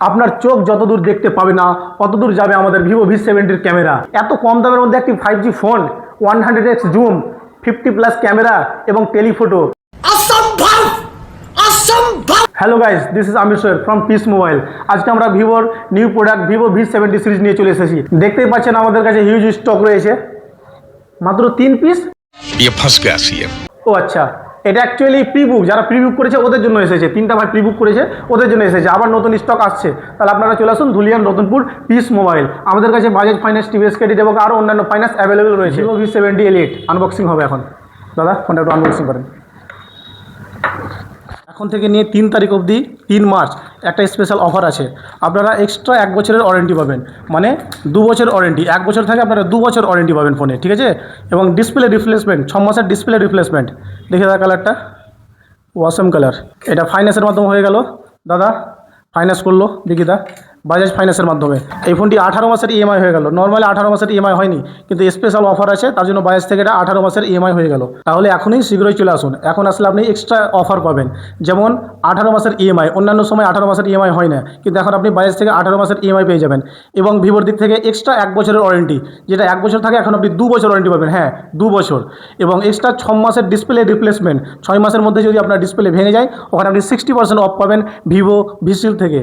আপনার চোখ যতদূর দেখতে পাবে না অতদূর যাবে আমাদের ভিভো V70 ক্যামেরা। এত কম দামের মধ্যে একটি 5G phone, 100x zoom, 50+ camera এবং telephoto. Hello guys, this is Amir Sohel from peace mobile. আজকে আমরা ভিভোর new product Vivo V70 series নিয়ে চলে এসেছি। দেখতেই পাচ্ছেন আমাদের কাছে হিউজ স্টক রয়েছে, মাত্র 3 পিস। ও আচ্ছা, এটা অ্যাকচুয়ালি প্রি বুক, যারা প্রি বুক করেছে ওদের জন্য এসেছে। 3টা ভাই প্রি বুক করেছে, ওদের জন্য এসেছে। আবার নতুন স্টক আসছে, তাহলে আপনারা চলে আসুন ধুলিয়ান রতনপুর পিস মোবাইল। আমাদের কাছে বাজাজ ফাইন্যান্স, টিভিএস ক্রেডিট এবং আরও অন্যান্য ফাইন্যান্স অ্যাভেলেবেল রয়েছে। ভিভো V70 Elite আনবক্সিং হবে এখন। দাদা ফোনটা একটু আনবক্সিং করেন। এখন থেকে নিয়ে 3 তারিখ অবধি 3 মার্চ একটা স্পেশাল অফার আছে। আপনারা এক্সট্রা 1 বছরের ওয়ারেন্টি পাবেন, মানে 2 বছর ওয়ারেন্টি। 1 বছর থাকে আপনারা 2 বছর ওয়ারেন্টি পাবেন ফোনে, ঠিক আছে। এবং ডিসপ্লে রিপ্লেসমেন্ট, 6 মাসের ডিসপ্লে রিপ্লেসমেন্ট। দেখে দাদা কালারটা ওয়াসাম কালার। এটা ফাইন্যান্সের মাধ্যমে হয়ে গেল। দাদা ফাইন্যান্স করলো দেখিদা, বাজাজ ফাইন্যান্সের মাধ্যমে। এই ফোনটি 18 মাসের ইএমআই হয়ে গেল। নর্মালি 18 মাসের ইএমআই হয়নি, কিন্তু স্পেশাল অফার আছে, তার জন্য বাজাজ থেকে এটা 18 মাসের ইএমআই হয়ে গেল। তাহলে এখনই শীঘ্রই চলে আসুন। এখন আসলে আপনি এক্সট্রা অফার পাবেন, যেমন 18 মাসের ইএমআই। অন্যান্য সময় 18 মাসের ইএমআই হয় না, কিন্তু এখন আপনি বাজাজ থেকে 18 মাসের ইএমআই পেয়ে যাবেন। এবং ভিভোর দিক থেকে এক্সট্রা 1 বছরের ওয়ারেন্টি, যেটা 1 বছর থাকে এখন আপনি 2 বছর ওয়ারেন্টি পাবেন। হ্যাঁ, 2 বছর। এবং এক্সট্রা 6 মাসের ডিসপ্লে রিপ্লেসমেন্ট। 6 মাসের মধ্যে যদি আপনার ডিসপ্লে ভেঙে যায়, ওখানে আপনি 60% অফ পাবেন ভিভো ভি শিল্ড থেকে।